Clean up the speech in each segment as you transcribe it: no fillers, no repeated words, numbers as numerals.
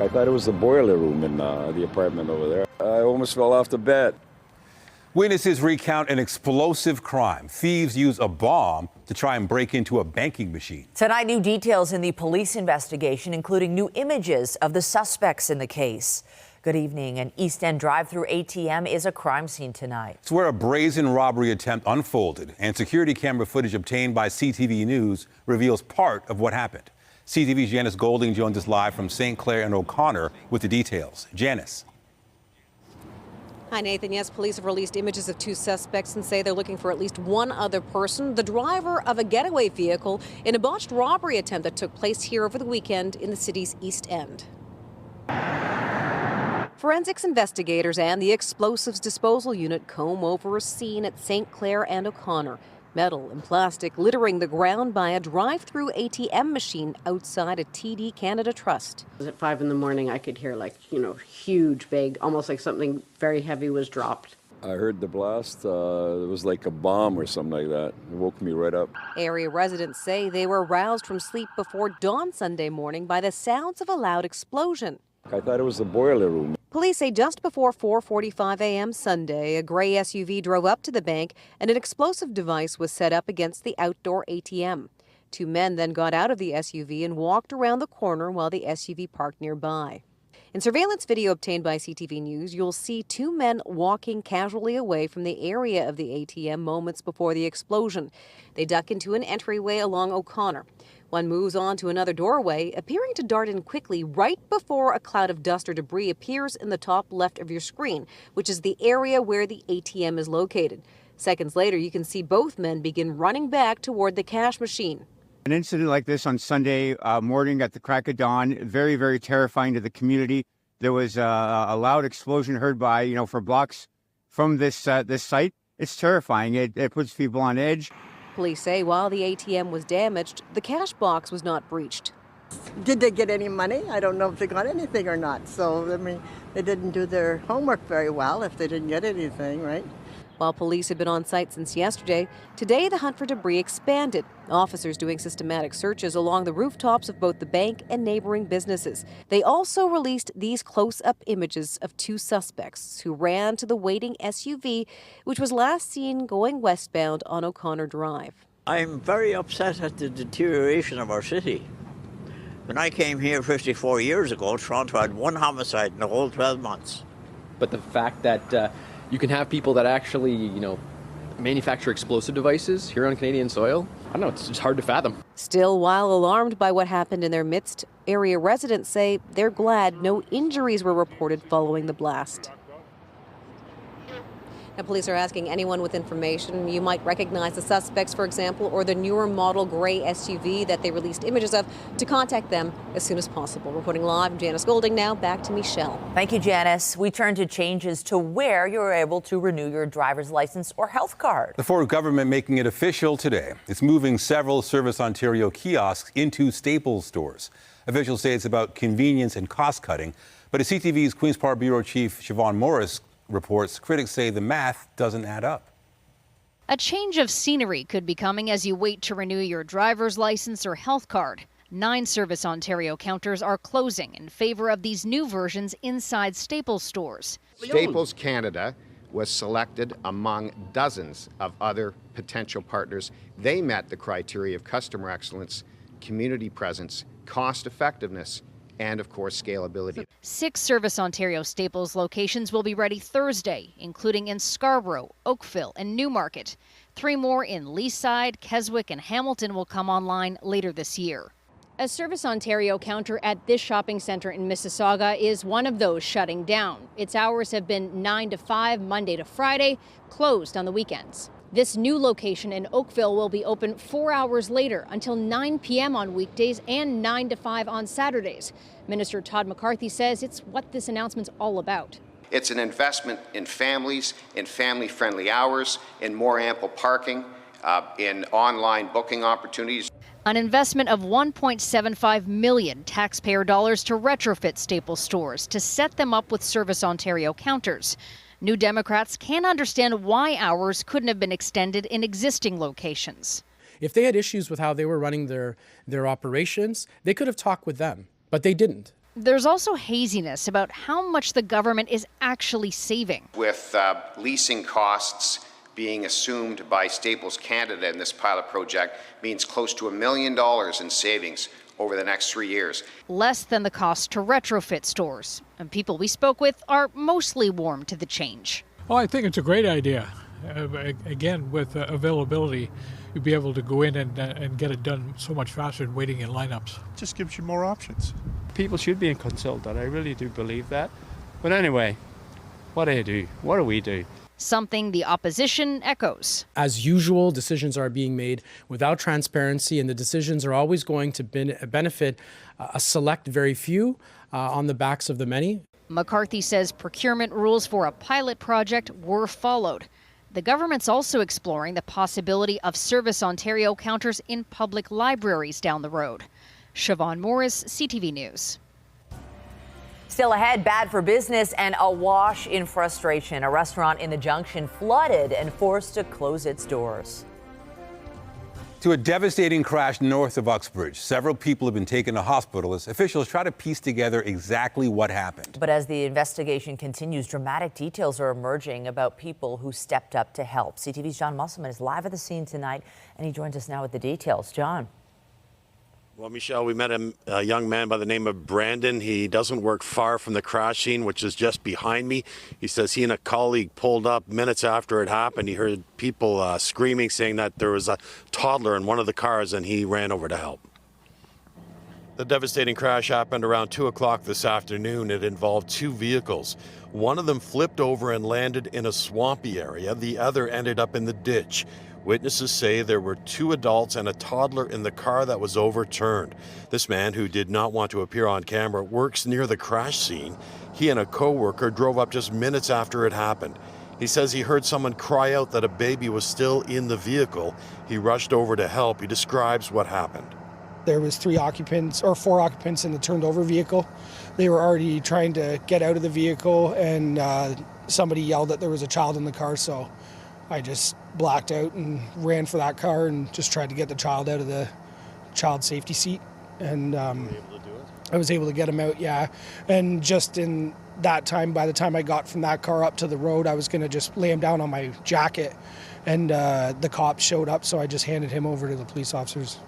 I thought it was the boiler room in the apartment over there. I almost fell off the bed. Witnesses recount an explosive crime. Thieves use a bomb to try and break into a banking machine. Tonight, new details in the police investigation, including new images of the suspects in the case. Good evening. An East End drive-thru ATM is a crime scene tonight. It's where a brazen robbery attempt unfolded, and security camera footage obtained by CTV News reveals part of what happened. CTV's Janice Golding joins us live from St. Clair and O'Connor with the details. Janice. Hi, Nathan. Yes, police have released images of two suspects and say they're looking for at least one other person, the driver of a getaway vehicle in a botched robbery attempt that took place here over the weekend in the city's East End. Forensics investigators and the explosives disposal unit comb over a scene at St. Clair and O'Connor. Metal and plastic littering the ground by a drive-thru ATM machine outside a TD Canada Trust. At 5 in the morning, I could hear huge, big, almost like something very heavy was dropped. I heard the blast. It was like a bomb or something like that. It woke me right up. Area residents say they were roused from sleep before dawn Sunday morning by the sounds of a loud explosion. I thought it was the boiler room. Police say just before 4:45 a.m. Sunday, a gray SUV drove up to the bank and an explosive device was set up against the outdoor ATM. Two men then got out of the SUV and walked around the corner while the SUV parked nearby. In surveillance video obtained by CTV News, you'll see two men walking casually away from the area of the ATM moments before the explosion. They duck into an entryway along O'Connor. One moves on to another doorway, appearing to dart in quickly right before a cloud of dust or debris appears in the top left of your screen, which is the area where the ATM is located. Seconds later, you can see both men begin running back toward the cash machine. An incident like this on Sunday morning at the crack of dawn, very, very terrifying to the community. There was a loud explosion heard by, for blocks from this site. It's terrifying. It puts people on edge. Police say while the ATM was damaged, the cash box was not breached. Did they get any money? I don't know if they got anything or not. So, they didn't do their homework very well if they didn't get anything, right? While police had been on site since yesterday, today the hunt for debris expanded. Officers doing systematic searches along the rooftops of both the bank and neighboring businesses. They also released these close-up images of two suspects who ran to the waiting SUV, which was last seen going westbound on O'Connor Drive. I'm very upset at the deterioration of our city. When I came here 54 years ago, Toronto had one homicide in the whole 12 months. But the fact that you can have people that actually, manufacture explosive devices here on Canadian soil, I don't know, it's just hard to fathom. Still, while alarmed by what happened in their midst, area residents say they're glad no injuries were reported following the blast. Now, police are asking anyone with information you might recognize the suspects, for example, or the newer model gray SUV that they released images of, to contact them as soon as possible. Reporting live, I'm Janice Golding now. Back to Michelle. Thank you, Janice. We turn to changes to where you're able to renew your driver's license or health card. The Ford government making it official today. It's moving several Service Ontario kiosks into Staples stores. Officials say it's about convenience and cost cutting, but as CTV's Queen's Park Bureau Chief Siobhan Morris reports, critics say the math doesn't add up. A change of scenery could be coming as you wait to renew your driver's license or health card. 9 Service Ontario counters are closing in favor of these new versions inside Staples stores. Staples Canada was selected among dozens of other potential partners. They met the criteria of customer excellence, community presence, cost effectiveness, and, of course, scalability. 6 Service Ontario Staples locations will be ready Thursday, including in Scarborough, Oakville, and Newmarket. 3 more in Leaside, Keswick, and Hamilton will come online later this year. A Service Ontario counter at this shopping centre in Mississauga is one of those shutting down. Its hours have been 9 to 5, Monday to Friday, closed on the weekends. This new location in Oakville will be open 4 hours later until 9 p.m. on weekdays and 9 to 5 on Saturdays. Minister Todd McCarthy says it's what this announcement's all about. It's an investment in families, in family-friendly hours, in more ample parking, in online booking opportunities. An investment of $1.75 million taxpayer dollars to retrofit Staples stores to set them up with Service Ontario counters. New Democrats can't understand why hours couldn't have been extended in existing locations. If they had issues with how they were running their operations, they could have talked with them, but they didn't. There's also haziness about how much the government is actually saving. With leasing costs being assumed by Staples Canada in this pilot project means close to $1 million in savings over the next 3 years. Less than the cost to retrofit stores. And people we spoke with are mostly warm to the change. Oh, I think it's a great idea. Again, with availability, you'll be able to go in and get it done so much faster than waiting in lineups. It just gives you more options. People should be consulted. I really do believe that. But anyway, what do you do? What do we do? Something the opposition echoes. As usual, decisions are being made without transparency, and the decisions are always going to benefit a select very few on the backs of the many. McCarthy says procurement rules for a pilot project were followed. The government's also exploring the possibility of Service Ontario counters in public libraries down the road. Siobhan Morris, CTV News. Still ahead, bad for business and awash in frustration. A restaurant in the Junction flooded and forced to close its doors. To a devastating crash north of Uxbridge. Several people have been taken to hospital as officials try to piece together exactly what happened. But as the investigation continues, dramatic details are emerging about people who stepped up to help. CTV's John Musselman is live at the scene tonight, and he joins us now with the details. John. Well, Michelle, we met a young man by the name of Brandon. He doesn't work far from the crash scene, which is just behind me. He says he and a colleague pulled up minutes after it happened. He heard people screaming, saying that there was a toddler in one of the cars, and he ran over to help. The devastating crash happened around 2 o'clock this afternoon. It involved two vehicles. One of them flipped over and landed in a swampy area. The other ended up in the ditch. Witnesses say there were two adults and a toddler in the car that was overturned. This man, who did not want to appear on camera, works near the crash scene. He and a co-worker drove up just minutes after it happened. He says he heard someone cry out that a baby was still in the vehicle. He rushed over to help. He describes what happened. There was 4 occupants in the turned over vehicle. They were already trying to get out of the vehicle, and somebody yelled that there was a child in the car, so I just blacked out and ran for that car and just tried to get the child out of the child safety seat. And I was able to get him out, yeah. And just in that time, by the time I got from that car up to the road, I was going to just lay him down on my jacket. And the cops showed up, so I just handed him over to the police officers.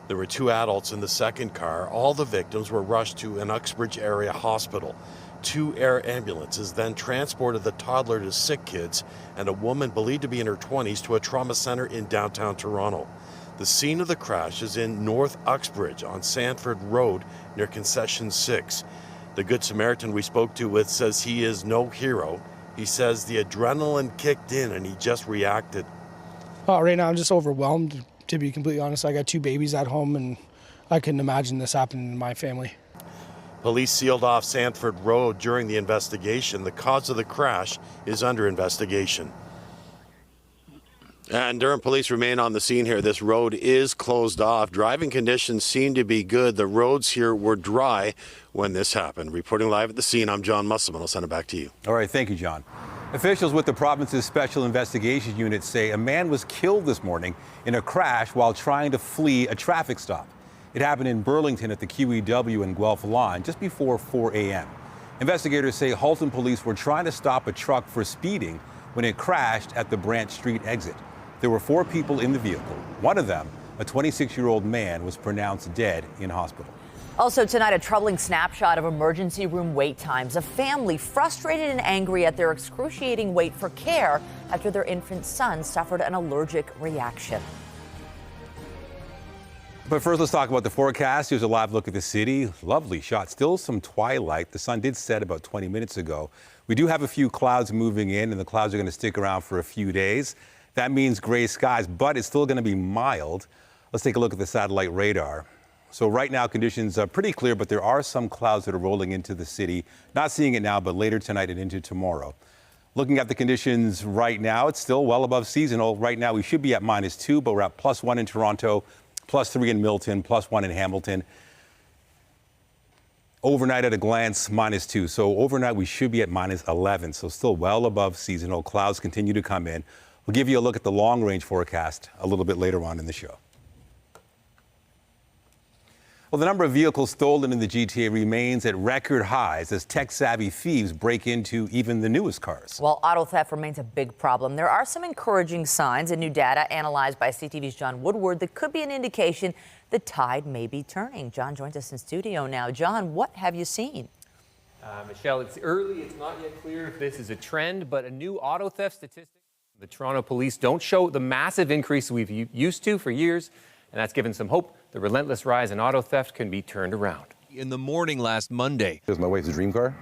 There were two adults in the second car. All the victims were rushed to an Uxbridge area hospital. 2 air ambulances then transported the toddler to SickKids and a woman believed to be in her 20s to a trauma center in downtown Toronto. The scene of the crash is in North Uxbridge on Sanford Road near Concession 6. The Good Samaritan we spoke to with says he is no hero. He says the adrenaline kicked in and he just reacted. Right now I'm just overwhelmed, to be completely honest. I got 2 babies at home and I couldn't imagine this happening in my family. Police sealed off Sanford Road during the investigation. The cause of the crash is under investigation. And Durham police remain on the scene here. This road is closed off. Driving conditions seem to be good. The roads here were dry when this happened. Reporting live at the scene, I'm John Musselman. I'll send it back to you. All right, thank you, John. Officials with the province's Special Investigations Unit say a man was killed this morning in a crash while trying to flee a traffic stop. It happened in Burlington at the QEW and Guelph line just before 4 a.m. Investigators say Halton police were trying to stop a truck for speeding when it crashed at the Branch Street exit. There were 4 people in the vehicle. One of them, a 26-year-old man, was pronounced dead in hospital. Also tonight, a troubling snapshot of emergency room wait times. A family frustrated and angry at their excruciating wait for care after their infant son suffered an allergic reaction. But first, let's talk about the forecast. Here's a live look at the city. Lovely shot. Still some twilight. The sun did set about 20 minutes ago. We do have a few clouds moving in, and the clouds are going to stick around for a few days. That means gray skies, but it's still going to be mild. Let's take a look at the satellite radar. So right now, conditions are pretty clear, but there are some clouds that are rolling into the city. Not seeing it now, but later tonight and into tomorrow. Looking at the conditions right now, it's still well above seasonal. Right now, we should be at -2, but we're at +1 in Toronto, +3 in Milton, +1 in Hamilton. Overnight at a glance, -2. So overnight, we should be at -11. So still well above seasonal. Clouds continue to come in. We'll give you a look at the long-range forecast a little bit later on in the show. Well, the number of vehicles stolen in the GTA remains at record highs as tech-savvy thieves break into even the newest cars. While auto theft remains a big problem, there are some encouraging signs in new data analyzed by CTV's John Woodward that could be an indication the tide may be turning. John joins us in studio now. John, what have you seen? Michelle, it's early. It's not yet clear if this is a trend, but a new auto theft statistic. The Toronto police don't show the massive increase we've used to for years, and that's given some hope the relentless rise in auto theft can be turned around. In the morning last Monday. It was my wife's dream car.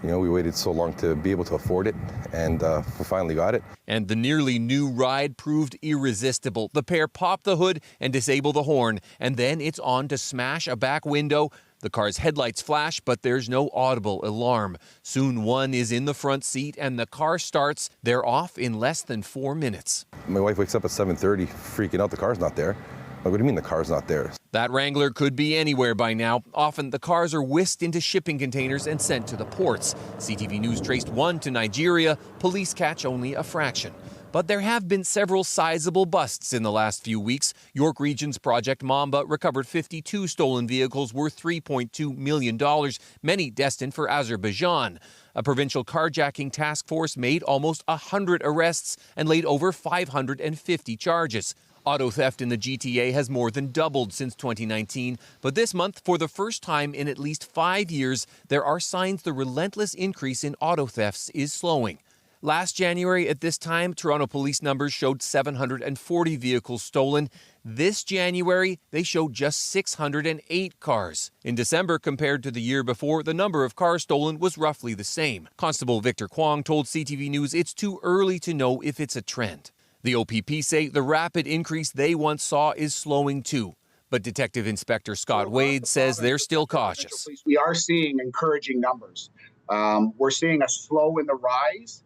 You know, we waited so long to be able to afford it, and we finally got it. And the nearly new ride proved irresistible. The pair pop the hood and disable the horn, and then it's on to smash a back window. The car's headlights flash, but there's no audible alarm. Soon one is in the front seat, and the car starts. They're off in less than 4 minutes. My wife wakes up at 7:30, freaking out the car's not there. Like, what do you mean the car's not there? That Wrangler could be anywhere by now. Often the cars are whisked into shipping containers and sent to the ports. CTV News traced one to Nigeria. Police catch only a fraction. But there have been several sizable busts in the last few weeks. York Region's Project Mamba recovered 52 stolen vehicles worth $3.2 million, many destined for Azerbaijan. A provincial carjacking task force made almost 100 arrests and laid over 550 charges. Auto theft in the GTA has more than doubled since 2019, but this month, for the first time in at least 5 years, there are signs the relentless increase in auto thefts is slowing. Last January at this time, Toronto police numbers showed 740 vehicles stolen. This January, they showed just 608 cars. In December, compared to the year before, the number of cars stolen was roughly the same. Constable Victor Kwong told CTV News it's too early to know if it's a trend. The OPP say the rapid increase they once saw is slowing too. But Detective Inspector Scott Wade says they're still cautious. We are seeing encouraging numbers. We're seeing a slow in the rise.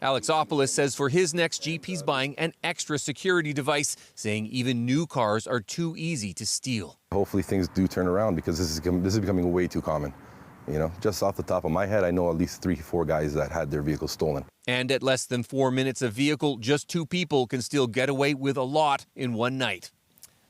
Alexopoulos says for his next Jeep, he's buying an extra security device, saying even new cars are too easy to steal. Hopefully things do turn around because this is becoming way too common. You know, just off the top of my head, I know at least 3-4 guys that had their vehicles stolen. And at less than 4 minutes a vehicle, just 2 people can still get away with a lot in one night.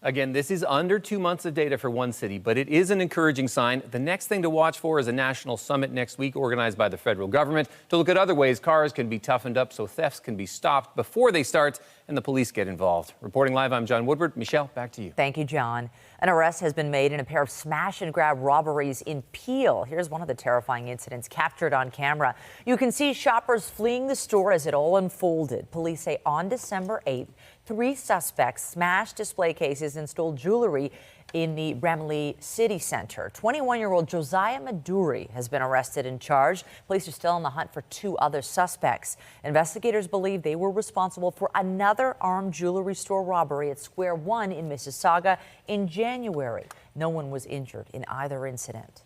Again, this is under 2 months of data for one city, but it is an encouraging sign. The next thing to watch for is a national summit next week organized by the federal government to look at other ways cars can be toughened up so thefts can be stopped before they start and the police get involved. Reporting live, I'm John Woodward. Michelle, back to you. Thank you, John. An arrest has been made in a pair of smash-and-grab robberies in Peel. Here's one of the terrifying incidents captured on camera. You can see shoppers fleeing the store as it all unfolded. Police say on December 8th, 3 suspects smashed display cases and stole jewelry in the Bramalea City Centre. 21-year-old Josiah Maduri has been arrested and charged. Police are still on the hunt for 2 other suspects. Investigators believe they were responsible for another armed jewelry store robbery at Square One in Mississauga in January. No one was injured in either incident.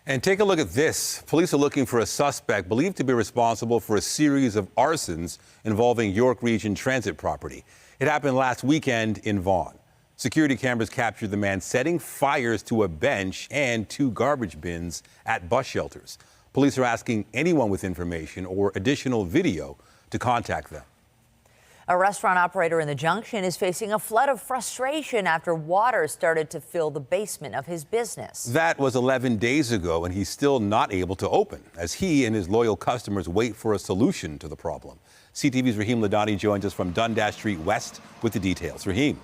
And take a look at this. Police are looking for a suspect believed to be responsible for a series of arsons involving York Region Transit property. It happened last weekend in Vaughan. Security cameras captured the man setting fires to a bench and 2 garbage bins at bus shelters. Police are asking anyone with information or additional video to contact them. A restaurant operator in the Junction is facing a flood of frustration after water started to fill the basement of his business. That was 11 days ago, and he's still not able to open as he and his loyal customers wait for a solution to the problem. CTV's Raheem Ladani joins us from Dundas Street West with the details. Raheem.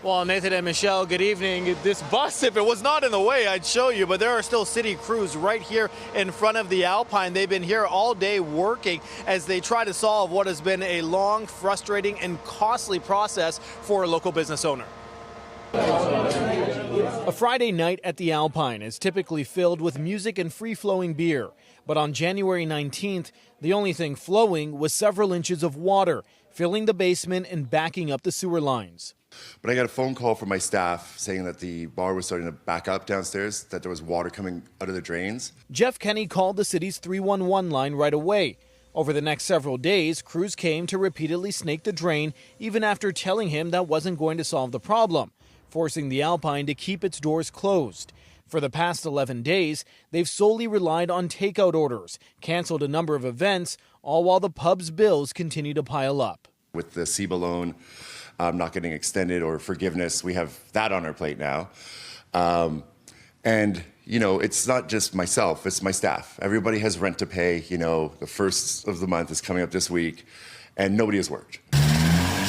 Well, Nathan and Michelle, good evening. This bus, if it was not in the way, I'd show you, but there are still city crews right here in front of the Alpine. They've been here all day working as they try to solve what has been a long, frustrating, and costly process for a local business owner. A Friday night at the Alpine is typically filled with music and free-flowing beer. But on January 19th, the only thing flowing was several inches of water, filling the basement and backing up the sewer lines. But I got a phone call from my staff saying that the bar was starting to back up downstairs, that there was water coming out of the drains. Jeff Kenny called the city's 311 line right away. Over the next several days, crews came to repeatedly snake the drain, even after telling him that wasn't going to solve the problem, forcing the Alpine to keep its doors closed. For the past 11 days, they've solely relied on takeout orders, canceled a number of events, all while the pub's bills continue to pile up. With the CEBA loan, not getting extended or forgiveness. We have that on our plate now. And, you know, it's not just myself, it's my staff. Everybody has rent to pay. You know, the first of the month is coming up this week, and nobody has worked.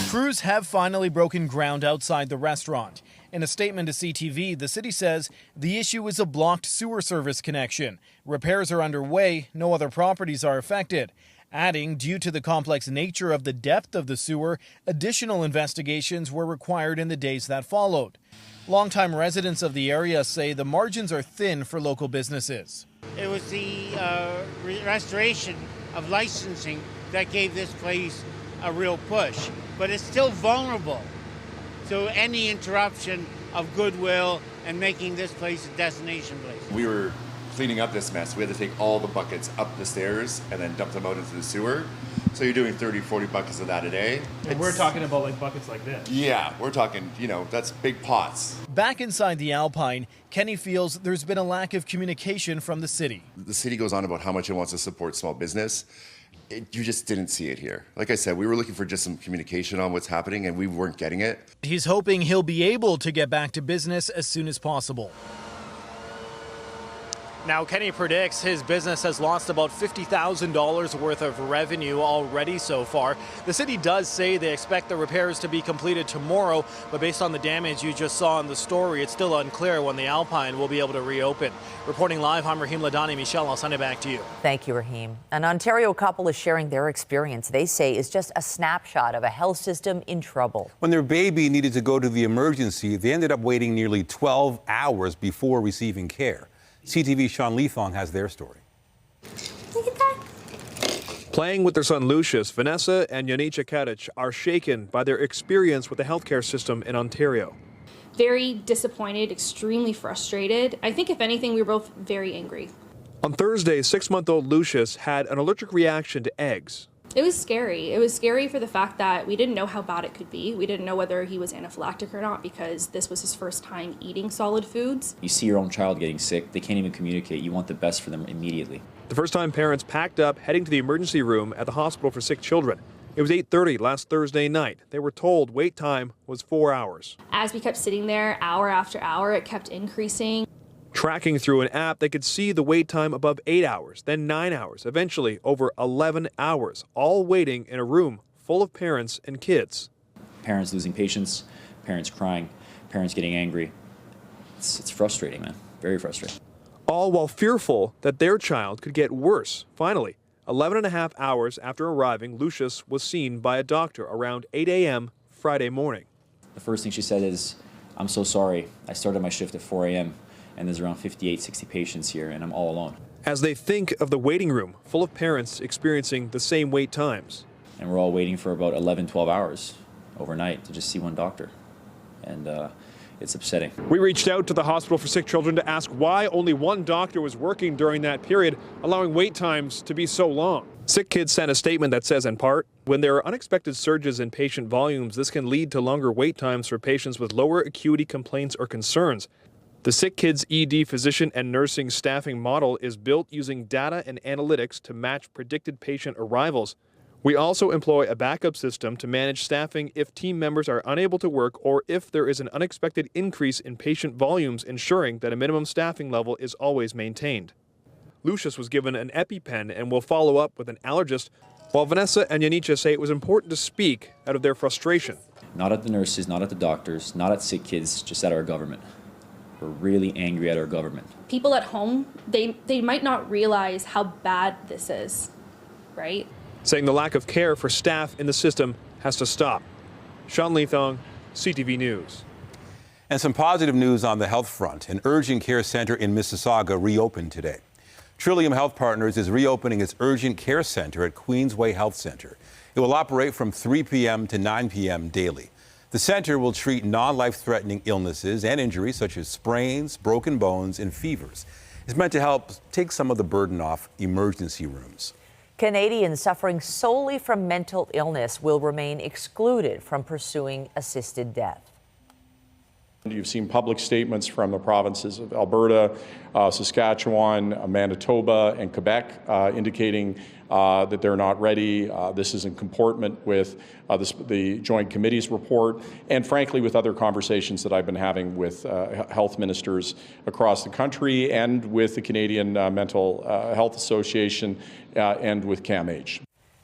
Crews have finally broken ground outside the restaurant. In a statement to CTV, the city says the issue is a blocked sewer service connection. Repairs are underway, no other properties are affected. Adding, due to the complex nature of the depth of the sewer, additional investigations were required in the days that followed. Longtime residents of the area say the margins are thin for local businesses. It was the restoration of licensing that gave this place a real push, but it's still vulnerable. So any interruption of goodwill and making this place a destination place. We were cleaning up this mess. We had to take all the buckets up the stairs and then dump them out into the sewer. So you're doing 30, 40 buckets of that a day. And we're talking about like buckets like this. Yeah, we're talking, you know, that's big pots. Back inside the Alpine, Kenny feels there's been a lack of communication from the city. The city goes on about how much it wants to support small business. You just didn't see it here. Like I said, we were looking for just some communication on what's happening, and we weren't getting it. He's hoping he'll be able to get back to business as soon as possible. Now, Kenny predicts his business has lost about $50,000 worth of revenue already so far. The city does say they expect the repairs to be completed tomorrow, but based on the damage you just saw in the story, it's still unclear when the Alpine will be able to reopen. Reporting live, I'm Raheem Ladani. Michelle, I'll send it back to you. Thank you, Raheem. An Ontario couple is sharing their experience they say is just a snapshot of a health system in trouble. When their baby needed to go to the emergency, they ended up waiting nearly 12 hours before receiving care. CTV's Sean Leathong has their story. Playing with their son Lucius, Vanessa and Yanica Kadich are shaken by their experience with the healthcare system in Ontario. Very disappointed, extremely frustrated. I think if anything, we were both very angry. On Thursday, 6-month-old Lucius had an allergic reaction to eggs. It was scary. It was scary for the fact that we didn't know how bad it could be. We didn't know whether he was anaphylactic or not because this was his first time eating solid foods. You see your own child getting sick, they can't even communicate. You want the best for them immediately. The first time parents packed up, heading to the emergency room at the hospital for sick children. It was 8:30 last Thursday night. They were told wait time was 4 hours. As we kept sitting there hour after hour, it kept increasing. Tracking through an app, they could see the wait time above 8 hours, then 9 hours, eventually over 11 hours, all waiting in a room full of parents and kids. Parents losing patience, parents crying, parents getting angry. It's frustrating, man. Very frustrating. All while fearful that their child could get worse. Finally, 11 and a half hours after arriving, Lucius was seen by a doctor around 8 a.m. Friday morning. The first thing she said is, "I'm so sorry. I started my shift at 4 a.m. and there's around 58, 60 patients here, and I'm all alone." As they think of the waiting room full of parents experiencing the same wait times. And we're all waiting for about 11, 12 hours overnight to just see one doctor. And it's upsetting. We reached out to the Hospital for Sick Children to ask why only one doctor was working during that period, allowing wait times to be so long. SickKids sent a statement that says, in part, when there are unexpected surges in patient volumes, this can lead to longer wait times for patients with lower acuity complaints or concerns. The SickKids ED physician and nursing staffing model is built using data and analytics to match predicted patient arrivals. We also employ a backup system to manage staffing if team members are unable to work or if there is an unexpected increase in patient volumes, ensuring that a minimum staffing level is always maintained. Lucius was given an EpiPen and will follow up with an allergist, while Vanessa and Yanica say it was important to speak out of their frustration. Not at the nurses, not at the doctors, not at SickKids, just at our government. We're really angry at our government. People at home, they might not realize how bad this is, right? Saying the lack of care for staff in the system has to stop. Sean Leathong, CTV News. And some positive news on the health front. An urgent care center in Mississauga reopened today. Trillium Health Partners is reopening its urgent care center at Queensway Health Centre. It will operate from 3 p.m. to 9 p.m. daily. The center will treat non-life-threatening illnesses and injuries such as sprains, broken bones, and fevers. It's meant to help take some of the burden off emergency rooms. Canadians suffering solely from mental illness will remain excluded from pursuing assisted death. You've seen public statements from the provinces of Alberta, Saskatchewan, Manitoba, and Quebec indicating that they're not ready. This is in comportment with the Joint Committee's report, and frankly with other conversations that I've been having with health ministers across the country and with the Canadian Mental Health Association and with CAMH.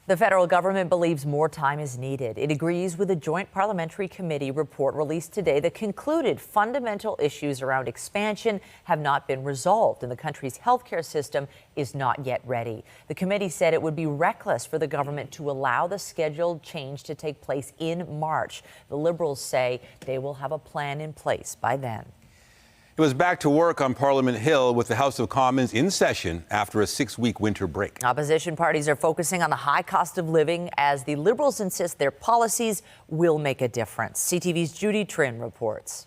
The federal government believes more time is needed. It agrees with a joint parliamentary committee report released today that concluded fundamental issues around expansion have not been resolved and the country's healthcare system is not yet ready. The committee said it would be reckless for the government to allow the scheduled change to take place in March. The Liberals say they will have a plan in place by then. It was back to work on Parliament Hill with the House of Commons in session after a 6-week winter break. Opposition parties are focusing on the high cost of living as the Liberals insist their policies will make a difference. CTV's Judy Trin reports.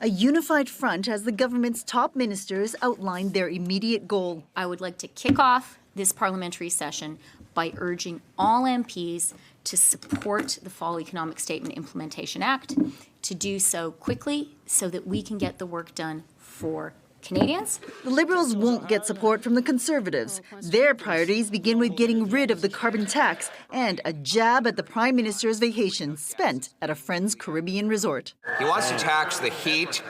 A unified front as the government's top ministers outlined their immediate goal. I would like to kick off this parliamentary session by urging all MPs to support the Fall Economic Statement Implementation Act, to do so quickly so that we can get the work done for Canadians. The Liberals won't get support from the Conservatives. Their priorities begin with getting rid of the carbon tax and a jab at the Prime Minister's vacation spent at a friend's Caribbean resort. He wants to tax the heat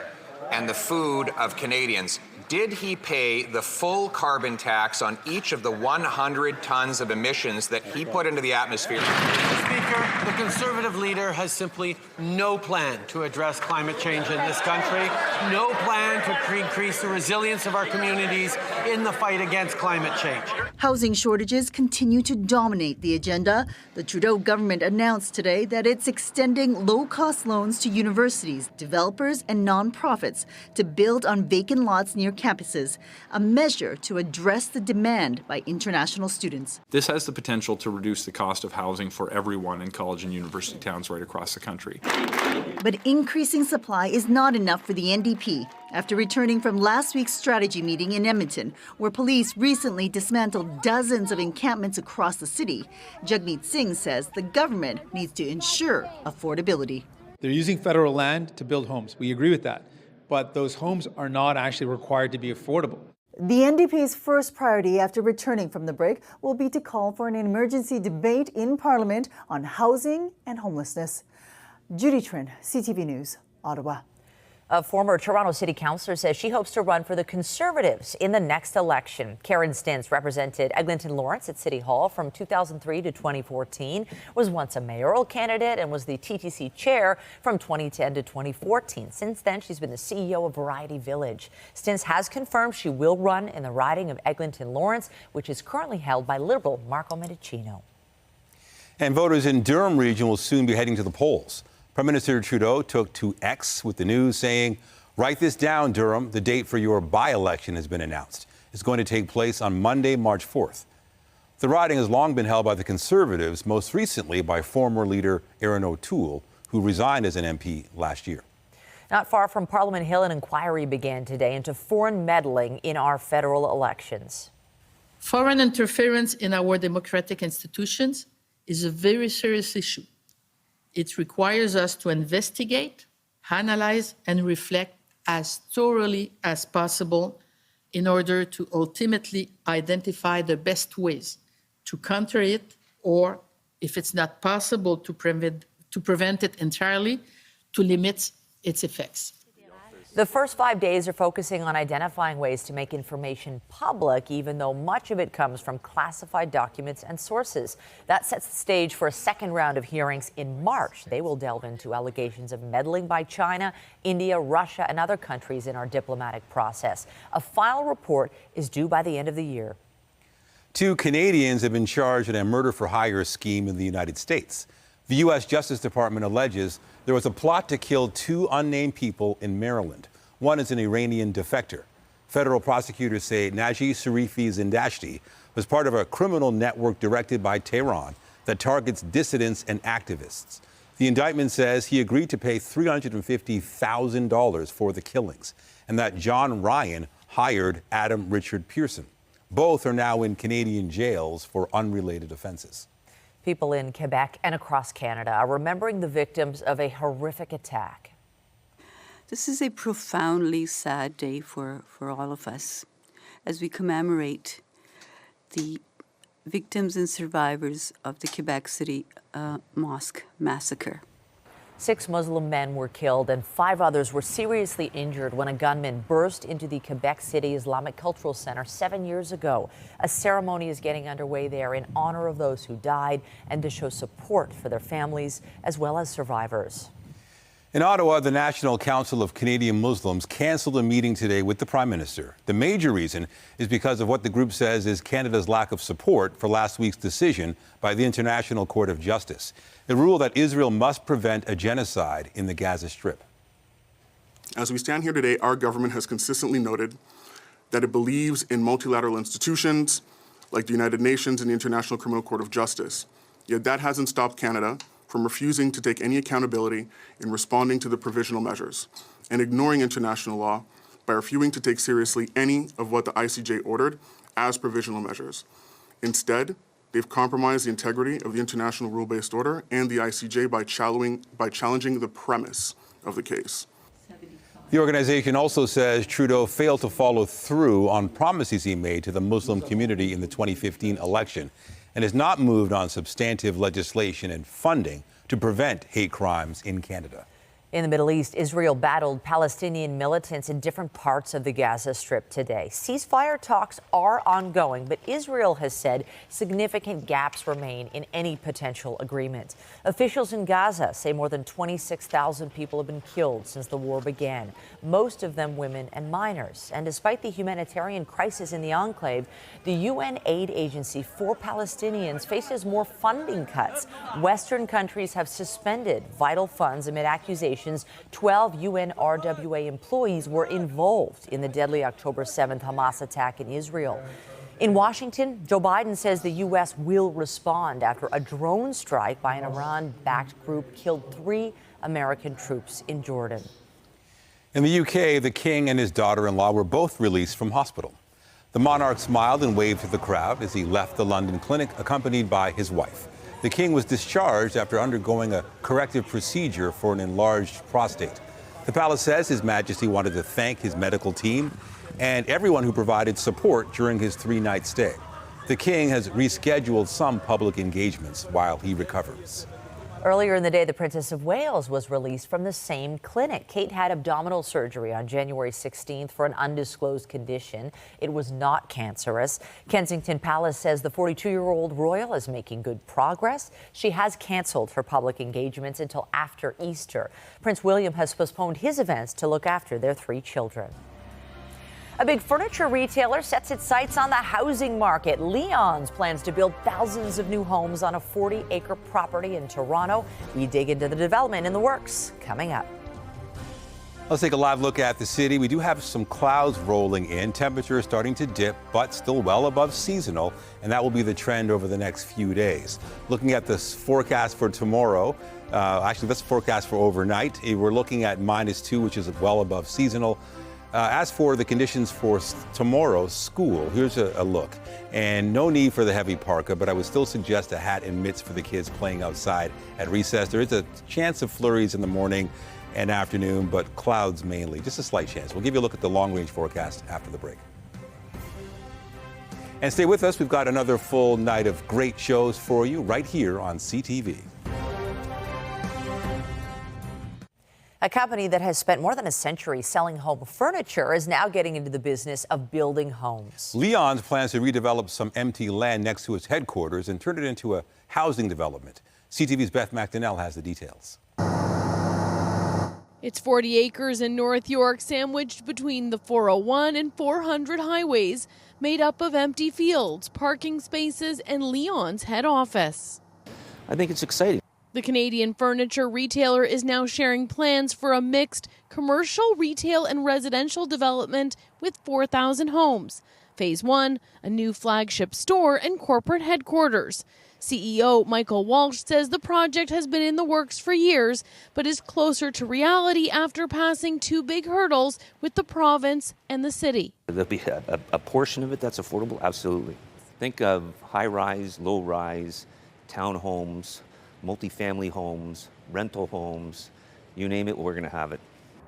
and the food of Canadians. Did he pay the full carbon tax on each of the 100 tons of emissions that he put into the atmosphere? Mr. Speaker, the Conservative leader has simply no plan to address climate change in this country, no plan to increase the resilience of our communities in the fight against climate change. Housing shortages continue to dominate the agenda. The Trudeau government announced today that it's extending low-cost loans to universities, developers, and nonprofits to build on vacant lots near campuses, a measure to address the demand by international students. This has the potential to reduce the cost of housing for everyone in college and university towns right across the country. But increasing supply is not enough for the NDP. After returning from last week's strategy meeting in Edmonton, where police recently dismantled dozens of encampments across the city, Jagmeet Singh says the government needs to ensure affordability. They're using federal land to build homes. We agree with that. But those homes are not actually required to be affordable. The NDP's first priority after returning from the break will be to call for an emergency debate in Parliament on housing and homelessness. Judy Trin, CTV News, Ottawa. A former Toronto City Councillor says she hopes to run for the Conservatives in the next election. Karen Stintz represented Eglinton Lawrence at City Hall from 2003 to 2014, was once a mayoral candidate and was the TTC chair from 2010 to 2014. Since then, she's been the CEO of Variety Village. Stintz has confirmed she will run in the riding of Eglinton Lawrence, which is currently held by Liberal Marco Medicino. And voters in Durham region will soon be heading to the polls. Prime Minister Trudeau took to X with the news saying, "Write this down, Durham. The date for your by-election has been announced. It's going to take place on Monday, March 4th. The riding has long been held by the Conservatives, most recently by former leader Erin O'Toole, who resigned as an MP last year. Not far from Parliament Hill, an inquiry began today into foreign meddling in our federal elections. Foreign interference in our democratic institutions is a very serious issue. It requires us to investigate, analyze, and reflect as thoroughly as possible in order to ultimately identify the best ways to counter it, or, if it's not possible to prevent it entirely, to limit its effects. The first 5 days are focusing on identifying ways to make information public, even though much of it comes from classified documents and sources. That sets the stage for a second round of hearings in March. They will delve into allegations of meddling by China, India, Russia, and other countries in our diplomatic process. A final report is due by the end of the year. 2 Canadians have been charged in a murder-for-hire scheme in the United States. The U.S. Justice Department alleges there was a plot to kill 2 unnamed people in Maryland. One is an Iranian defector. Federal prosecutors say Naji Sarifi Zindashti was part of a criminal network directed by Tehran that targets dissidents and activists. The indictment says he agreed to pay $350,000 for the killings and that John Ryan hired Adam Richard Pearson. Both are now in Canadian jails for unrelated offenses. People in Quebec and across Canada are remembering the victims of a horrific attack. This is a profoundly sad day for all of us as we commemorate the victims and survivors of the Quebec City mosque massacre. 6 Muslim men were killed and 5 others were seriously injured when a gunman burst into the Quebec City Islamic Cultural Center 7 years ago. A ceremony is getting underway there in honor of those who died and to show support for their families as well as survivors. In Ottawa, the National Council of Canadian Muslims canceled a meeting today with the Prime Minister. The major reason is because of what the group says is Canada's lack of support for last week's decision by the International Court of Justice. It ruled that Israel must prevent a genocide in the Gaza Strip. As we stand here today, our government has consistently noted that it believes in multilateral institutions like the United Nations and the International Criminal Court of Justice. Yet that hasn't stopped Canada from refusing to take any accountability in responding to the provisional measures and ignoring international law by refusing to take seriously any of what the ICJ ordered as provisional measures. Instead, they've compromised the integrity of the international rule-based order and the ICJ by challenging the premise of the case. The organization also says Trudeau failed to follow through on promises he made to the Muslim community in the 2015 election and has not moved on substantive legislation and funding to prevent hate crimes in Canada. In the Middle East, Israel battled Palestinian militants in different parts of the Gaza Strip today. Ceasefire talks are ongoing, but Israel has said significant gaps remain in any potential agreement. Officials in Gaza say more than 26,000 people have been killed since the war began, most of them women and minors. And despite the humanitarian crisis in the enclave, the UN aid agency for Palestinians faces more funding cuts. Western countries have suspended vital funds amid accusations 12 UN RWA employees were involved in the deadly October 7th Hamas attack in Israel. In Washington, Joe Biden says the U.S. will respond after a drone strike by an Iran-backed group killed 3 American troops in Jordan. In the UK, the king and his daughter-in-law were both released from hospital. The monarch smiled and waved to the crowd as he left the London clinic, accompanied by his wife. The king was discharged after undergoing a corrective procedure for an enlarged prostate. The palace says His Majesty wanted to thank his medical team and everyone who provided support during his 3-night stay. The king has rescheduled some public engagements while he recovers. Earlier in the day, the Princess of Wales was released from the same clinic. Kate had abdominal surgery on January 16th for an undisclosed condition. It was not cancerous. Kensington Palace says the 42-year-old royal is making good progress. She has canceled her public engagements until after Easter. Prince William has postponed his events to look after their 3 children. A big furniture retailer sets its sights on the housing market. Leon's plans to build thousands of new homes on a 40-acre property in Toronto. We dig into the development in the works coming up. Let's take a live look at the city. We do have some clouds rolling in. Temperature is starting to dip, but still well above seasonal, and that will be the trend over the next few days. Looking at this forecast for tomorrow, actually, that's forecast for overnight. We're looking at -2, which is well above seasonal. As for the conditions for tomorrow's school, here's a look. And no need for the heavy parka, but I would still suggest a hat and mitts for the kids playing outside at recess. There is a chance of flurries in the morning and afternoon, but clouds mainly, just a slight chance. We'll give you a look at the long-range forecast after the break. And stay with us. We've got another full night of great shows for you right here on CTV. A company that has spent more than a century selling home furniture is now getting into the business of building homes. Leon's plans to redevelop some empty land next to its headquarters and turn it into a housing development. CTV's Beth McDonnell has the details. It's 40 acres in North York, sandwiched between the 401 and 400 highways, made up of empty fields, parking spaces, and Leon's head office. I think it's exciting. The Canadian furniture retailer is now sharing plans for a mixed commercial, retail, and residential development with 4,000 homes. Phase 1, a new flagship store and corporate headquarters. CEO Michael Walsh says the project has been in the works for years, but is closer to reality after passing 2 big hurdles with the province and the city. There'll be a portion of it that's affordable, absolutely. Think of high-rise, low-rise, townhomes, multifamily homes, rental homes, you name it, we're going to have it.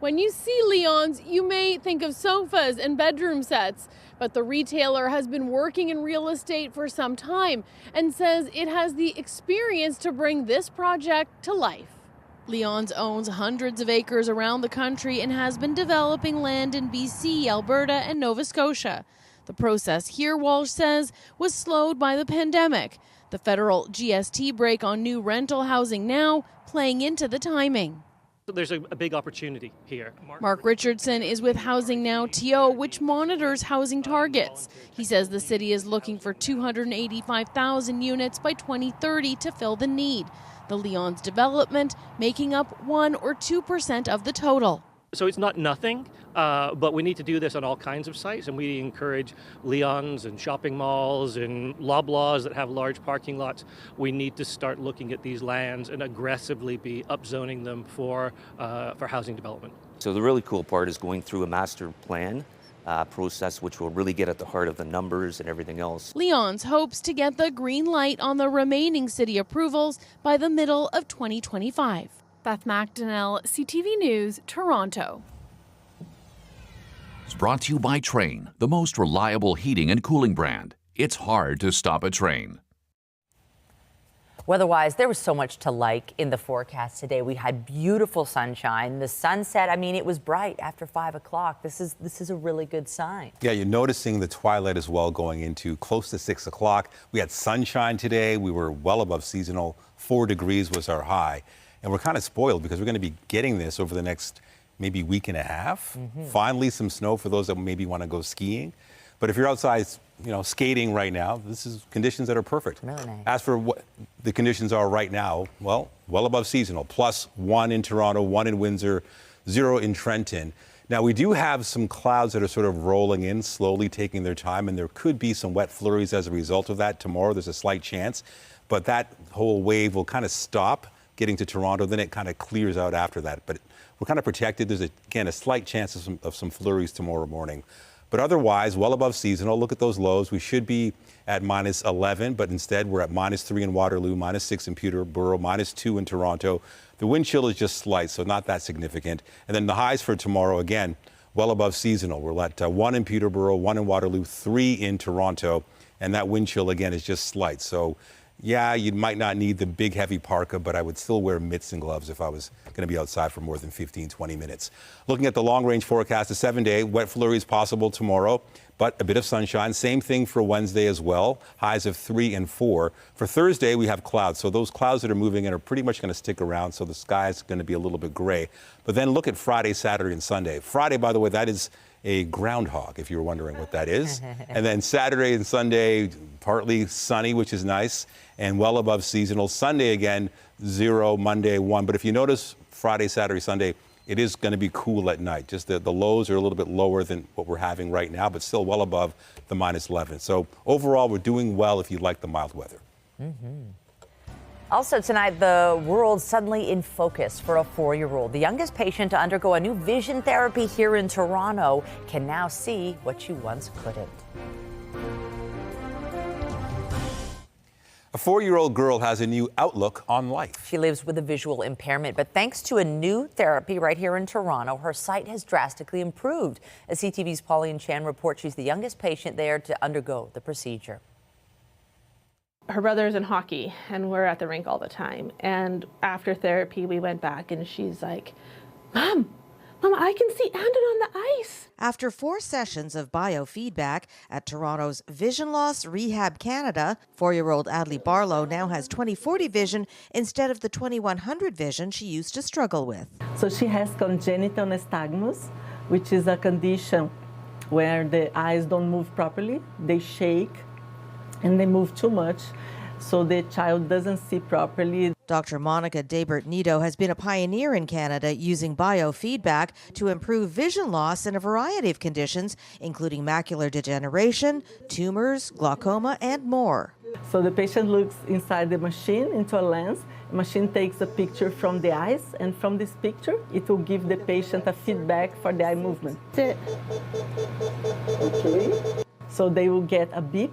When you see Leon's, you may think of sofas and bedroom sets, but the retailer has been working in real estate for some time and says it has the experience to bring this project to life. Leon's owns hundreds of acres around the country and has been developing land in BC, Alberta, and Nova Scotia. The process here, Walsh says, was slowed by the pandemic. The federal GST break on new rental housing now playing into the timing. There's a big opportunity here. Mark Richardson is with Housing Now TO, which monitors housing targets. He says the city is looking for 285,000 units by 2030 to fill the need. The Leon's development making up 1 or 2% of the total. So it's not nothing, but we need to do this on all kinds of sites, and we encourage Leon's and shopping malls and Loblaws that have large parking lots. We need to start looking at these lands and aggressively be upzoning them for housing development. So the really cool part is going through a master plan process, which will really get at the heart of the numbers and everything else. Leon's hopes to get the green light on the remaining city approvals by the middle of 2025. Beth McDonnell, CTV News, Toronto. It's brought to you by Train, the most reliable heating and cooling brand. It's hard to stop a train. Weather-wise, there was so much to like in the forecast today. We had beautiful sunshine. The sunset, I mean, it was bright after 5 o'clock. This is a really good sign. Yeah, you're noticing the twilight as well going into close to 6 o'clock. We had sunshine today. We were well above seasonal. 4 degrees was our high. And we're kind of spoiled because we're going to be getting this over the next maybe week and a half. Finally, some snow for those that maybe want to go skiing. But if you're outside, skating right now, this is conditions that are perfect. Really nice. As for what the conditions are right now, well above seasonal. +1 in Toronto, 1 in Windsor, 0 in Trenton. Now, we do have some clouds that are sort of rolling in, slowly taking their time, and there could be some wet flurries as a result of that. Tomorrow, there's a slight chance, but that whole wave will kind of stop getting to Toronto, then it kind of clears out after that. But we're kind of protected. There's, again, a slight chance of some flurries tomorrow morning. But otherwise, well above seasonal. Look at those lows. We should be at -11, but instead we're at -3 in Waterloo, -6 in Peterborough, -2 in Toronto. The wind chill is just slight, so not that significant. And then the highs for tomorrow, again, well above seasonal. We're at 1 in Peterborough, 1 in Waterloo, 3 in Toronto. And that wind chill, again, is just slight. So yeah, you might not need the big heavy parka, but I would still wear mitts and gloves if I was going to be outside for more than 15, 20 minutes. Looking at the long range forecast, a 7-day, wet flurries possible tomorrow, but a bit of sunshine. Same thing for Wednesday as well, highs of 3 and 4. For Thursday, we have clouds. So those clouds that are moving in are pretty much going to stick around. So the sky is going to be a little bit gray. But then look at Friday, Saturday, and Sunday. Friday, by the way, that is a groundhog, if you were wondering what that is. And then Saturday and Sunday, partly sunny, which is nice, and well above seasonal. Sunday again, 0, Monday 1. But if you notice Friday, Saturday, Sunday, it is going to be cool at night. Just the lows are a little bit lower than what we're having right now, but still well above the -11. So overall, we're doing well if you like the mild weather. Also tonight, the world suddenly in focus for a 4-year-old. The youngest patient to undergo a new vision therapy here in Toronto can now see what she once couldn't. A 4-year-old girl has a new outlook on life. She lives with a visual impairment, but thanks to a new therapy right here in Toronto, her sight has drastically improved. As CTV's Pauline Chan reports, she's the youngest patient there to undergo the procedure. Her brother's in hockey and we're at the rink all the time. And after therapy, we went back and she's like, Mom, I can see Andon on the ice. After 4 sessions of biofeedback at Toronto's Vision Loss Rehab Canada, 4-year-old Adley Barlow now has 20/40 vision instead of the 2100 vision she used to struggle with. So she has congenital nystagmus, which is a condition where the eyes don't move properly. They shake and they move too much, so the child doesn't see properly. Dr. Monica Daybert-Nido has been a pioneer in Canada using biofeedback to improve vision loss in a variety of conditions, including macular degeneration, tumors, glaucoma, and more. So the patient looks inside the machine into a lens. The machine takes a picture from the eyes, and from this picture, it will give the patient a feedback for the eye movement. Okay. So they will get a beep.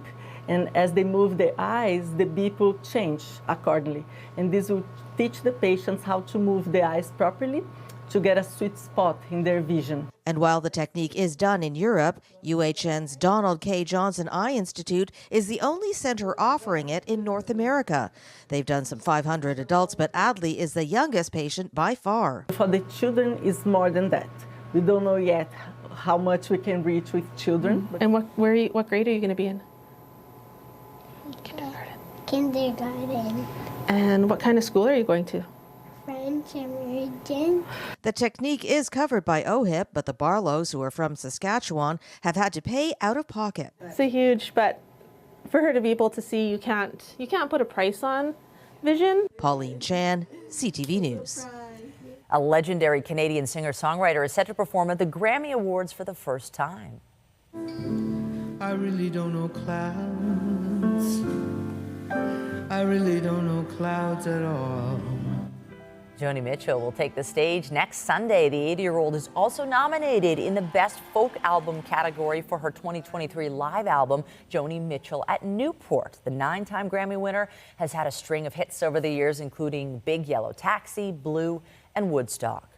And as they move their eyes, the beep will change accordingly. And this will teach the patients how to move the eyes properly to get a sweet spot in their vision. And while the technique is done in Europe, UHN's Donald K. Johnson Eye Institute is the only center offering it in North America. They've done some 500 adults, but Adley is the youngest patient by far. For the children, it's more than that. We don't know yet how much we can reach with children. And what grade are you going to be in? Kindergarten. And what kind of school are you going to? French American. The technique is covered by OHIP, but the Barlows, who are from Saskatchewan, have had to pay out of pocket. It's a huge, but for her to be able to see, you can't put a price on vision. Pauline Chan, CTV News. A legendary Canadian singer-songwriter is set to perform at the Grammy Awards for the first time. I really don't know clouds. I really don't know clouds at all. Joni Mitchell will take the stage next Sunday. The 80-year-old is also nominated in the Best Folk Album category for her 2023 live album, Joni Mitchell at Newport. The 9-time Grammy winner has had a string of hits over the years, including Big Yellow Taxi, Blue, and Woodstock.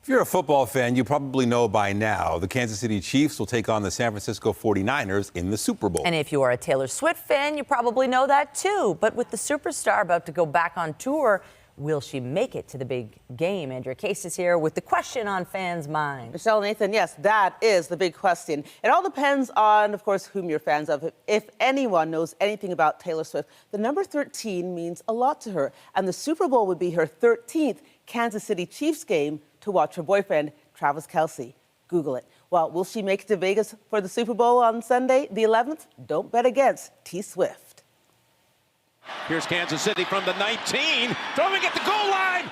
If you're a football fan, you probably know by now the Kansas City Chiefs will take on the San Francisco 49ers in the Super Bowl. And if you are a Taylor Swift fan, you probably know that too. But with the superstar about to go back on tour, will she make it to the big game? Andrea Case is here with the question on fans' minds. Michelle, Nathan, yes, that is the big question. It all depends on, of course, whom you're fans of. If anyone knows anything about Taylor Swift, the number 13 means a lot to her. And the Super Bowl would be her 13th Kansas City Chiefs game to watch her boyfriend, Travis Kelce. Google it. Well, will she make it to Vegas for the Super Bowl on Sunday, the 11th? Don't bet against T. Swift. Here's Kansas City from the 19, throwing at the goal line.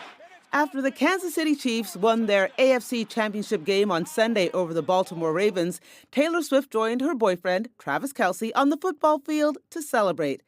After the Kansas City Chiefs won their AFC Championship game on Sunday over the Baltimore Ravens, Taylor Swift joined her boyfriend, Travis Kelce, on the football field to celebrate.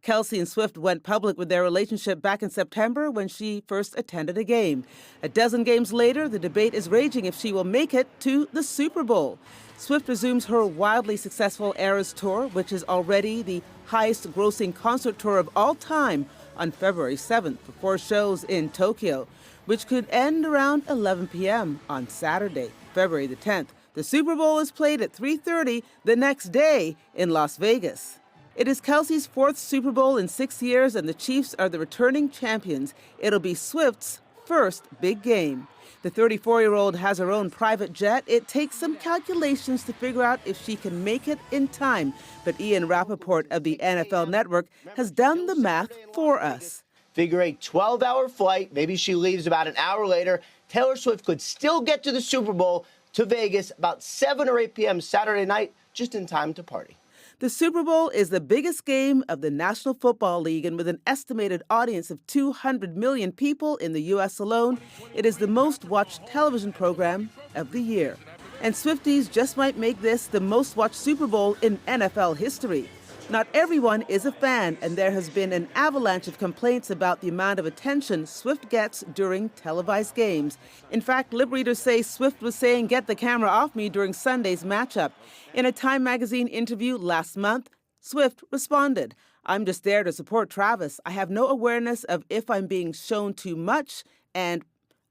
Kelce and Swift went public with their relationship back in September when she first attended a game. A dozen games later, the debate is raging if she will make it to the Super Bowl. Swift resumes her wildly successful Eras Tour, which is already the highest-grossing concert tour of all time, on February 7th for 4 shows in Tokyo, which could end around 11 p.m. on Saturday, February the 10th. The Super Bowl is played at 3:30 the next day in Las Vegas. It is Kelce's 4th Super Bowl in 6 years, and the Chiefs are the returning champions. It'll be Swift's first big game. The 34-year-old has her own private jet. It takes some calculations to figure out if she can make it in time, but Ian Rappaport of the NFL Network has done the math for us. Figure a 12-hour flight, maybe she leaves about an hour later. Taylor Swift could still get to the Super Bowl to Vegas about 7 or 8 p.m. Saturday night, just in time to party. The Super Bowl is the biggest game of the National Football League, and with an estimated audience of 200 million people in the U.S. alone, it is the most watched television program of the year. And Swifties just might make this the most watched Super Bowl in NFL history. Not everyone is a fan, and there has been an avalanche of complaints about the amount of attention Swift gets during televised games. In fact, lip readers say Swift was saying, "Get the camera off me," during Sunday's matchup. In a Time magazine interview last month, Swift responded, "I'm just there to support Travis. I have no awareness of if I'm being shown too much," and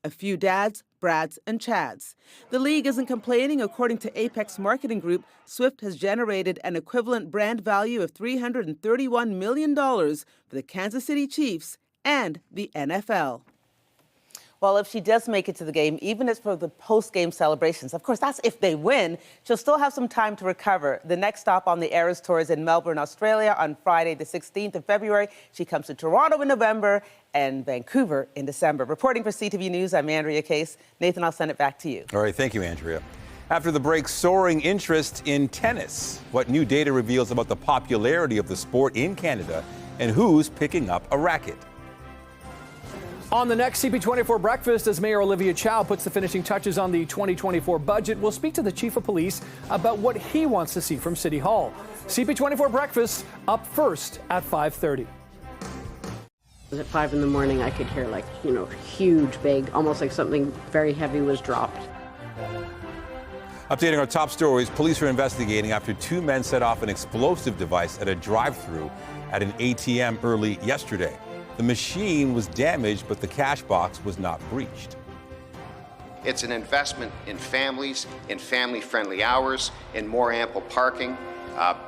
a few dads, Brads, and Chads. The league isn't complaining. According to Apex Marketing Group, Swift has generated an equivalent brand value of $331 million for the Kansas City Chiefs and the NFL. Well, if she does make it to the game, even if for the post-game celebrations, of course, that's if they win, she'll still have some time to recover. The next stop on the Eras Tour is in Melbourne, Australia on Friday, the 16th of February. She comes to Toronto in November and Vancouver in December. Reporting for CTV News, I'm Andrea Case. Nathan, I'll send it back to you. All right, thank you, Andrea. After the break, soaring interest in tennis. What new data reveals about the popularity of the sport in Canada and who's picking up a racket? On the next CP24 Breakfast, as Mayor Olivia Chow puts the finishing touches on the 2024 budget, we'll speak to the Chief of Police about what he wants to see from City Hall. CP24 Breakfast up first at 5:30. At 5 in the morning, I could hear huge, big, almost like something very heavy was dropped. Updating our top stories, police are investigating after 2 men set off an explosive device at a drive-thru at an ATM early yesterday. The machine was damaged, but the cash box was not breached. It's an investment in families, in family-friendly hours, in more ample parking,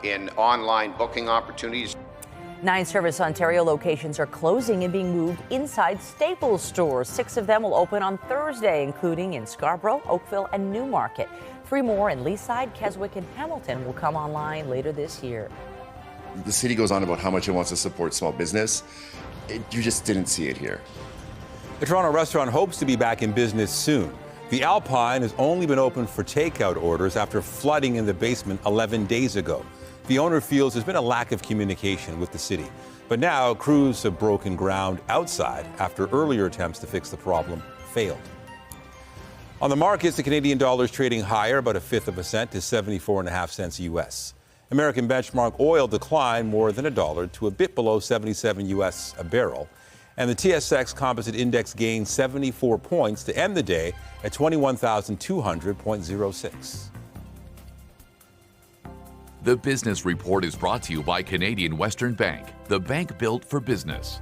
in online booking opportunities. 9 Service Ontario locations are closing and being moved inside Staples stores. 6 of them will open on Thursday, including in Scarborough, Oakville, and Newmarket. 3 more in Leaside, Keswick, and Hamilton will come online later this year. The city goes on about how much it wants to support small business. You just didn't see it here. The Toronto restaurant hopes to be back in business soon. The Alpine has only been open for takeout orders after flooding in the basement 11 days ago. The owner feels there's been a lack of communication with the city. But now crews have broken ground outside after earlier attempts to fix the problem failed. On the markets, the Canadian dollar is trading higher, about 1/5 cent to 74.5 cents US. American benchmark oil declined more than $1 to a bit below 77 US a barrel. And the TSX Composite Index gained 74 points to end the day at 21,200.06. The Business Report is brought to you by Canadian Western Bank, the bank built for business.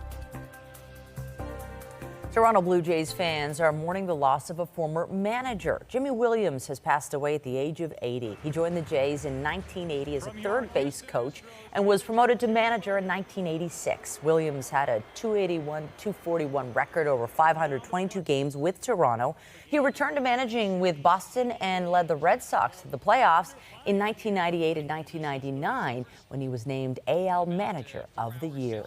Toronto Blue Jays fans are mourning the loss of a former manager. Jimmy Williams has passed away at the age of 80. He joined the Jays in 1980 as a third base coach and was promoted to manager in 1986. Williams had a .241 record over 522 games with Toronto. He returned to managing with Boston and led the Red Sox to the playoffs in 1998 and 1999 when he was named AL Manager of the Year.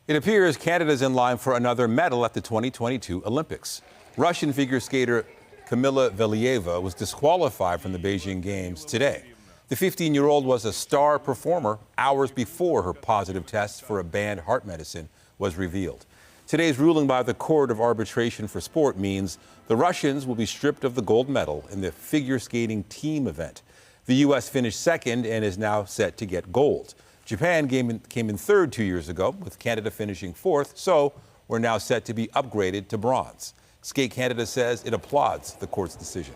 It appears Canada's in line for another medal at the 2022 Olympics. Russian figure skater Kamila Valieva was disqualified from the Beijing Games today. The 15-year-old was a star performer hours before her positive test for a banned heart medicine was revealed. Today's ruling by the Court of Arbitration for Sport means the Russians will be stripped of the gold medal in the figure skating team event. The U.S. finished second and is now set to get gold. Japan came in third 2 years ago, with Canada finishing fourth, so we're now set to be upgraded to bronze. Skate Canada says it applauds the court's decision.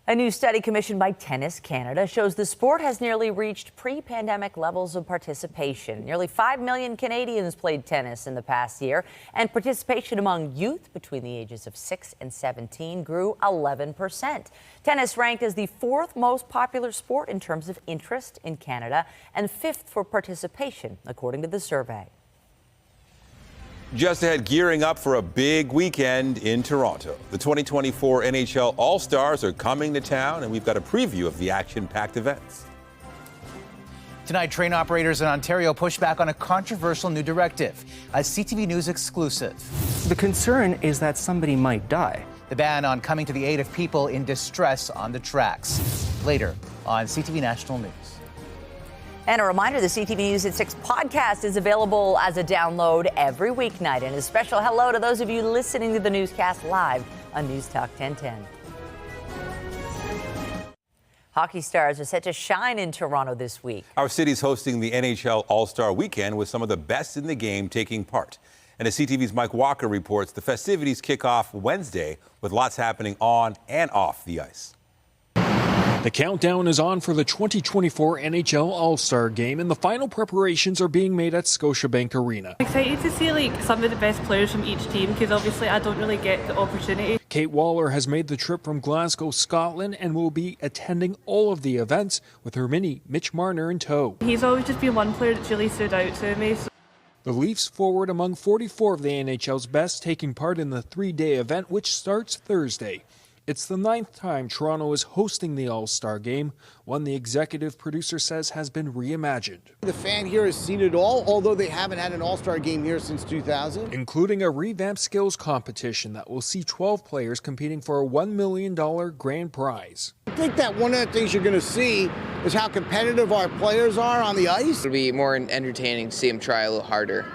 A new study commissioned by Tennis Canada shows the sport has nearly reached pre-pandemic levels of participation. Nearly 5 million Canadians played tennis in the past year, and participation among youth between the ages of 6 and 17 grew 11%. Tennis ranked as the 4th most popular sport in terms of interest in Canada and 5th for participation, according to the survey. Just ahead, gearing up for a big weekend in Toronto. The 2024 NHL All-Stars are coming to town, and we've got a preview of the action-packed events. Tonight, train operators in Ontario push back on a controversial new directive. A CTV News exclusive. The concern is that somebody might die. The ban on coming to the aid of people in distress on the tracks. Later on CTV National News. And a reminder, the CTV News at 6 podcast is available as a download every weeknight. And a special hello to those of you listening to the newscast live on News Talk 1010. Hockey stars are set to shine in Toronto this week. Our city's hosting the NHL All-Star weekend with some of the best in the game taking part. And as CTV's Mike Walker reports, the festivities kick off Wednesday with lots happening on and off the ice. The countdown is on for the 2024 NHL All-Star game, and the final preparations are being made at Scotiabank Arena. Excited to see some of the best players from each team, because obviously I don't really get the opportunity. Kate Waller has made the trip from Glasgow, Scotland, and will be attending all of the events with her mini Mitch Marner in tow. He's always just been one player that's really stood out to me. The Leafs forward among 44 of the NHL's best, taking part in the 3-day event, which starts Thursday. It's the 9th time Toronto is hosting the All-Star Game, one the executive producer says has been reimagined. The fan here has seen it all, although they haven't had an All-Star Game here since 2000. Including a revamped skills competition that will see 12 players competing for a $1 million grand prize. I think that one of the things you're going to see is how competitive our players are on the ice. It'll be more entertaining to see them try a little harder.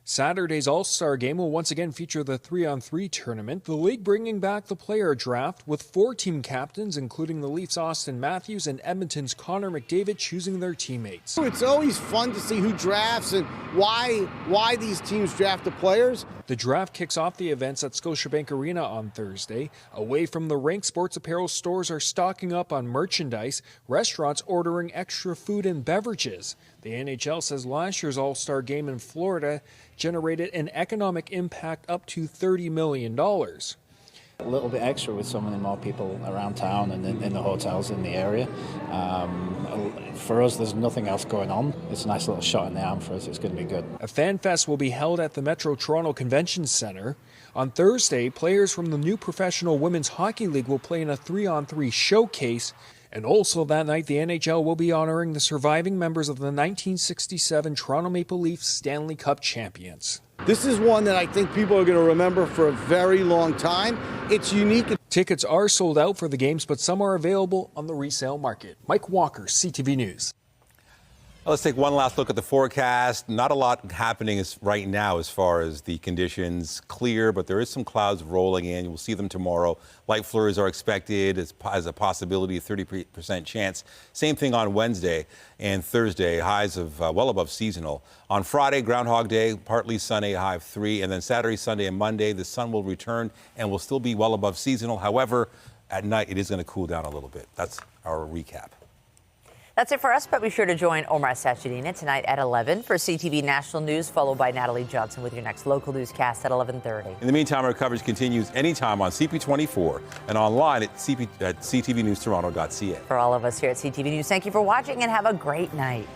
Saturday's All-Star Game will once again feature the 3-on-3 tournament, the league bringing back the player draft with 4 team captains, including the Leafs' Austin Matthews and Edmonton's Connor McDavid, choosing their teammates. It's always fun to see who drafts and why these teams draft the players. The draft kicks off the events at Scotiabank Arena on Thursday. Away from the rink, sports apparel stores are stocking up on merchandise, restaurants ordering extra food and beverages. The NHL says last year's All-Star Game in Florida generated an economic impact up to $30 million. A little bit extra with so many more people around town and in the hotels in the area. For us, there's nothing else going on. It's a nice little shot in the arm for us. It's going to be good. A fan fest will be held at the Metro Toronto Convention Centre. On Thursday, players from the new Professional Women's Hockey League will play in a 3-on-3 showcase. And also that night, the NHL will be honoring the surviving members of the 1967 Toronto Maple Leafs Stanley Cup champions. This is one that I think people are going to remember for a very long time. It's unique. Tickets are sold out for the games, but some are available on the resale market. Mike Walker, CTV News. Let's take one last look at the forecast. Not a lot happening right now as far as the conditions. Clear, but there is some clouds rolling in. We'll see them tomorrow. Light flurries are expected as a possibility, a 30% chance. Same thing on Wednesday and Thursday, highs of well above seasonal. On Friday, Groundhog Day, partly sunny, high of 3. And then Saturday, Sunday, and Monday, the sun will return and will still be well above seasonal. However, at night, it is going to cool down a little bit. That's our recap. That's it for us, but be sure to join Omar Sachedina tonight at 11 for CTV National News, followed by Natalie Johnson with your next local newscast at 11:30. In the meantime, our coverage continues anytime on CP24 and online at ctvnewstoronto.ca. For all of us here at CTV News, thank you for watching and have a great night.